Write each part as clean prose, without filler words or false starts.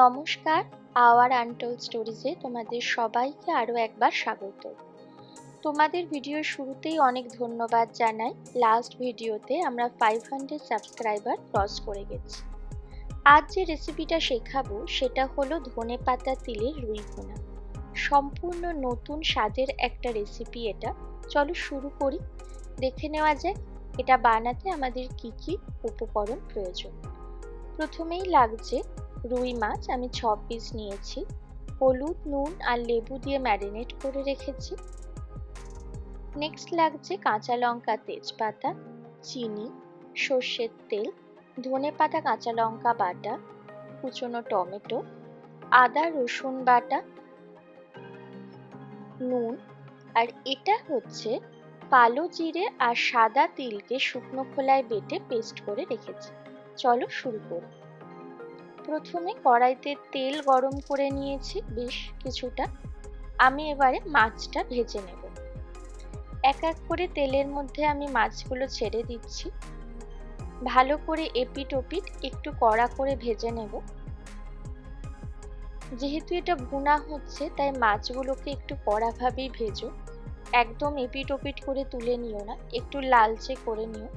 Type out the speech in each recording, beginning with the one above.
নমস্কার, hour untold স্টোরিজে তোমাদের সবাইকে আরও একবার স্বাগত। তোমাদের ভিডিওর শুরুতেই অনেক ধন্যবাদ জানাই। লাস্ট ভিডিওতে আমরা 500 সাবস্ক্রাইবার ক্রস করে গেছি। আজ যে রেসিপিটা শেখাবো সেটা হলো ধনেপাতা তিলের রুই ভুনা। সম্পূর্ণ নতুন স্বাদের একটা রেসিপি এটা। চলো শুরু করি। দেখে নেওয়া যাক এটা বানাতে আমাদের কি কি উপকরণ প্রয়োজন। প্রথমেই লাগছে রুই মাছ, আমি 6 পিস নিয়েছি। হলুদ, নুন আর লেবু দিয়ে ম্যারিনেট করে রেখেছি। নেক্সট লাগছে কাঁচা লঙ্কা, তেজপাতা, চিনি, সর্ষের তেল, ধনেপাতা, কাঁচা লঙ্কা বাটা, কুচনো টমেটো, আদা রসুন বাটা, নুন, আর এটা হচ্ছে কালো জিরে আর সাদা তিলকে শুকনো খোলায় বেটে পেস্ট করে রেখেছি। চলো শুরু করি। প্রথমে কড়াইতে তেল গরম করে নিয়েছি বেশ কিছুটা। আমি এবারে মাছটা ভেজে নেব। এক এক করে তেলের মধ্যে আমি মাছগুলো ছেড়ে দিচ্ছি। ভালো করে এপিট ওপিট একটু কড়া করে ভেজে নেব। যেহেতু এটা ভুনা হচ্ছে তাই মাছগুলোকে একটু কড়াভাবেই ভেজো। একদম এপিট ওপিট করে তুলে নিও না, একটু লালচে করে নিও।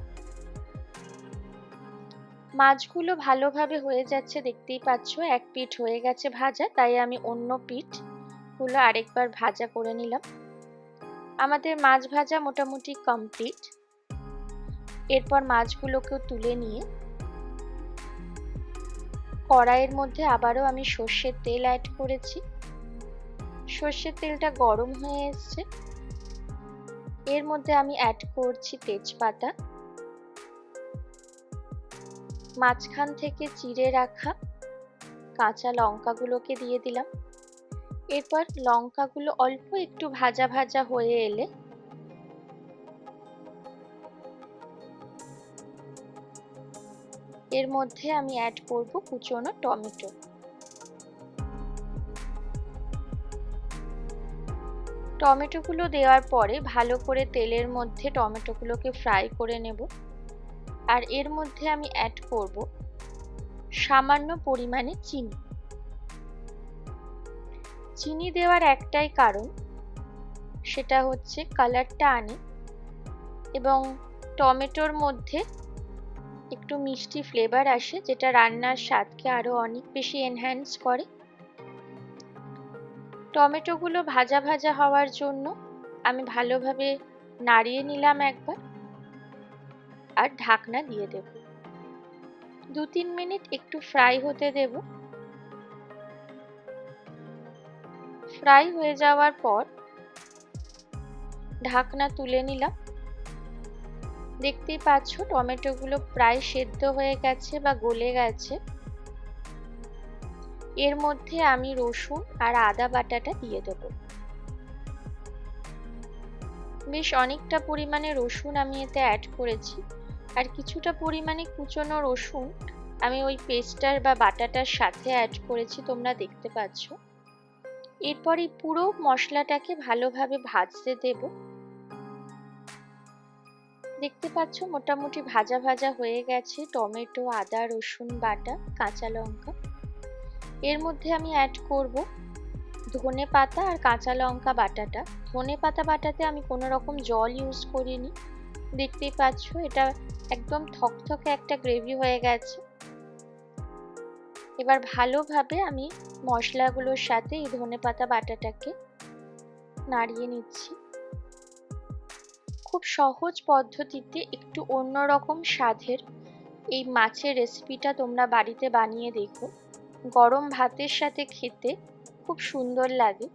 মাছগুলো ভালোভাবে হয়ে যাচ্ছে, দেখতেই পাচ্ছ এক পিঠ হয়ে গেছে ভাজা, তাই আমি অন্য পিঠগুলো আরেকবার ভাজা করে নিলাম। আমাদের মাছ ভাজা মোটামুটি কমপ্লিট। এরপর মাছগুলোকেও তুলে নিয়ে কড়াইয়ের মধ্যে আবারও আমি সর্ষের তেল অ্যাড করেছি। সর্ষের তেলটা গরম হয়ে এসছে। এর মধ্যে আমি অ্যাড করছি তেজপাতা, মাঝখান থেকে চিড়ে রাখা কাঁচা লঙ্কাগুলোকে দিয়ে দিলাম। এরপর লঙ্কাগুলো অল্প একটু ভাজা ভাজা হয়ে এলে এর মধ্যে আমি অ্যাড করব কুচনো টমেটো। টমেটোগুলো দেওয়ার পরে ভালো করে তেলের মধ্যে টমেটোগুলোকে ফ্রাই করে নেব। আর এর মধ্যে আমি অ্যাড করব সামান্য পরিমাণে চিনি। চিনি দেওয়ার একটাই কারণ, সেটা হচ্ছে কালারটা আনে এবং টমেটোর মধ্যে একটু মিষ্টি ফ্লেভার আসে, যেটা রান্নার স্বাদকে আরো অনেক বেশি এনহ্যান্স করে। টমেটোগুলো ভাজা ভাজা হওয়ার জন্য আমি ভালোভাবে নাড়িয়ে নিলাম একবার, আর ঢাকনা দিয়ে দেব। 2-3 মিনিট একটু ফ্রাই হতে দেব। ফ্রাই হয়ে যাওয়ার পর ঢাকনা তুলে নিলাম। দেখতেই পাচ্ছ টমেটোগুলো প্রায় সেদ্ধ হয়ে গেছে বা গলে গেছে। এর মধ্যে আমি রসুন আর আদা বাটাটা দিয়ে দেব। বেশ অনেকটা পরিমাণে রসুন আমি এতে অ্যাড করেছি, আর কিছুটা পরিমাণে কুচনো রসুন আমি ওই পেস্টার বা বাটাটার সাথে অ্যাড করেছি, তোমরা দেখতে পাচ্ছ। এরপর এই পুরো মশলাটাকে ভালোভাবে ভাজতে দেব। দেখতে পাচ্ছ মোটামুটি ভাজা ভাজা হয়ে গেছে টমেটো, আদা রসুন বাটা, কাঁচা লঙ্কা। এর মধ্যে আমি অ্যাড করব ধনে পাতা আর কাঁচা লঙ্কা বাটাটা। ধনে পাতা বাটাতে আমি কোনো রকম জল ইউজ করিনি। দেখতেই পাচ্ছ এটা একদম থকথকে একটা গ্রেভি হয়ে গেছে। এবার ভালোভাবে আমি মশলাগুলোর সাথে এই ধনে পাতা বাটাটাকে নাড়িয়ে নিচ্ছি। খুব সহজ পদ্ধতিতে একটু অন্যরকম স্বাদের এই মাছের রেসিপিটা তোমরা বাড়িতে বানিয়ে দেখো। গরম ভাতের সাথে খেতে খুব সুন্দর লাগে।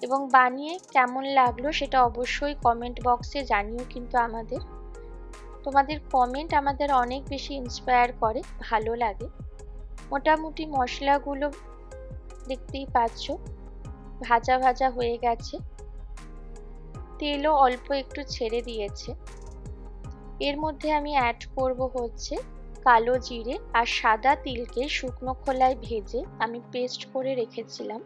এবং বানিয়ে কেমন লাগলো সেটা অবশ্যই কমেন্ট বক্সে জানিও কিন্তু আমাদের। তোমাদের কমেন্ট আমাদের অনেক বেশি ইন্সপায়ার করে, ভালো লাগে। মোটামুটি মশলাগুলো দেখতেই পাচ্ছ ভাজা ভাজা হয়ে গেছে, তেলও অল্প একটু ছেড়ে দিয়েছে। এর মধ্যে আমি অ্যাড করব হচ্ছে কালো জিরে আর সাদা তিলকে শুকনো খোলায় ভেজে আমি পেস্ট করে রেখেছিলাম।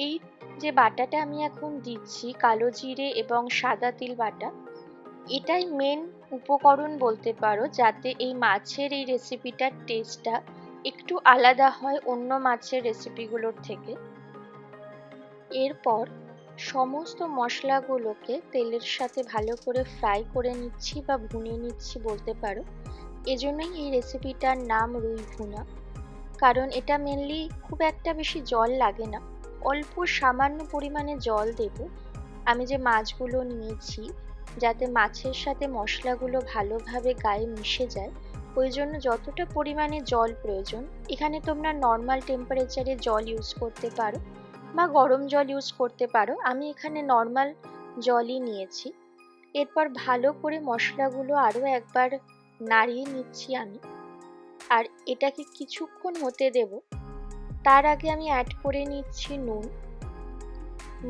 এই যে বাটাটা আমি এখন দিচ্ছি, কালো জিরে এবং সাদা তিল বাটা, এটাই মেন উপকরণ বলতে পারো, যাতে এই মাছের এই রেসিপিটার টেস্টটা একটু আলাদা হয় অন্য মাছের রেসিপিগুলোর থেকে। এরপর সমস্ত মশলাগুলোকে তেলের সাথে ভালো করে ফ্রাই করে নিচ্ছি বা ভুনে নিচ্ছি বলতে পারো। এজন্যই এই রেসিপিটার নাম রুই ভুনা, কারণ এটা মেনলি খুব একটা বেশি জল লাগে না, অল্প সামান্য পরিমাণে জল দেব। আমি যে মাছগুলো নিয়েছি, যাতে মাছের সাথে মশলাগুলো ভালোভাবে গায়ে মিশে যায়, ওই জন্য যতটা পরিমাণে জল প্রয়োজন, এখানে তোমরা নর্মাল টেম্পারেচারে জল ইউজ করতে পারো বা গরম জল ইউজ করতে পারো। আমি এখানে নর্মাল জলই নিয়েছি। এরপর ভালো করে মশলাগুলো আরও একবার নাড়িয়ে নিচ্ছি আমি, আর এটাকে কিছুক্ষণ হতে দেব। তার আগে আমি অ্যাড করে নিচ্ছি নুন।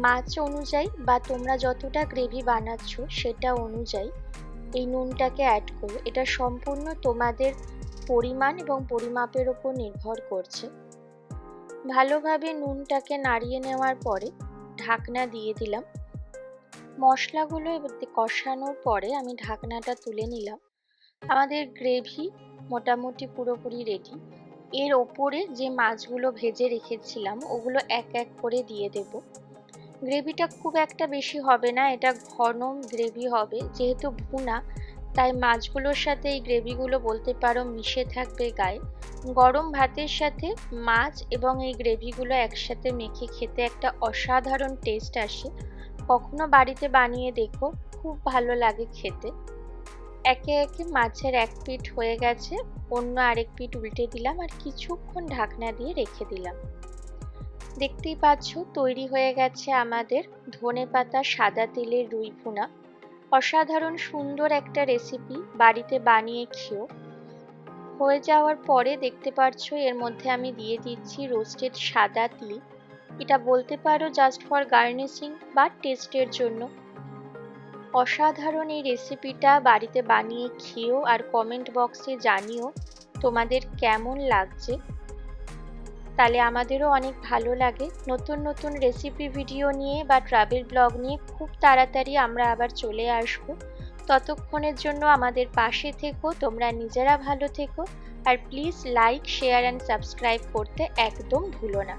মাছ অনুযায়ী বা তোমরা যতটা গ্রেভি বানাচ্ছ সেটা অনুযায়ী এই নুনটাকে অ্যাড করো। এটা সম্পূর্ণ তোমাদের পরিমাণ এবং পরিমাপের ওপর নির্ভর করছে। ভালোভাবে নুনটাকে নাড়িয়ে নেওয়ার পরে ঢাকনা দিয়ে দিলাম। মশলাগুলো কষানোর পরে আমি ঢাকনাটা তুলে নিলাম। আমাদের গ্রেভি মোটামুটি পুরোপুরি রেডি। এর ওপরে যে মাছগুলো ভেজে রেখেছিলাম ওগুলো এক এক করে দিয়ে দেব। গ্রেভিটা খুব একটা বেশি হবে না, এটা ঘন গ্রেভি হবে। যেহেতু ভুনা, তাই মাছগুলোর সাথে এই গ্রেভিগুলো বলতে পারো মিশে থাকবে গায়ে। গরম ভাতের সাথে মাছ এবং এই গ্রেভিগুলো একসাথে মেখে খেতে একটা অসাধারণ টেস্ট আসে। কখনো বাড়িতে বানিয়ে দেখো, খুব ভালো লাগে খেতে। একে একে মাছের এক পিঠ হয়ে গেছে, অন্য আরেক পিঠ উল্টে দিলাম আর কিছুক্ষণ ঢাকনা দিয়ে রেখে দিলাম। দেখতেই পাচ্ছ তৈরি হয়ে গেছে আমাদের ধনেপাতা সাদা তেলের রুই ভুনা। অসাধারণ সুন্দর একটা রেসিপি, বাড়িতে বানিয়ে খেও। হয়ে যাওয়ার পরে দেখতে পাচ্ছ এর মধ্যে আমি দিয়ে দিচ্ছি রোস্টেড সাদা তিল। এটা বলতে পারো জাস্ট ফর গার্নিশিং বা টেস্টের জন্য। অসাধারণ এই রেসিপিটা বাড়িতে বানিয়ে খেও আর কমেন্ট বক্সে জানিও তোমাদের কেমন লাগছে। তাহলে আমাদেরও অনেক ভালো লাগে। নতুন নতুন রেসিপি ভিডিও নিয়ে বা ট্রাভেল ব্লগ নিয়ে খুব তাড়াতাড়ি আমরা আবার চলে আসব। ততক্ষণের জন্য আমাদের পাশে থেকো, তোমরা নিজেরা ভালো থেকো, আর please like, share and subscribe করতে একদম ভুলো না।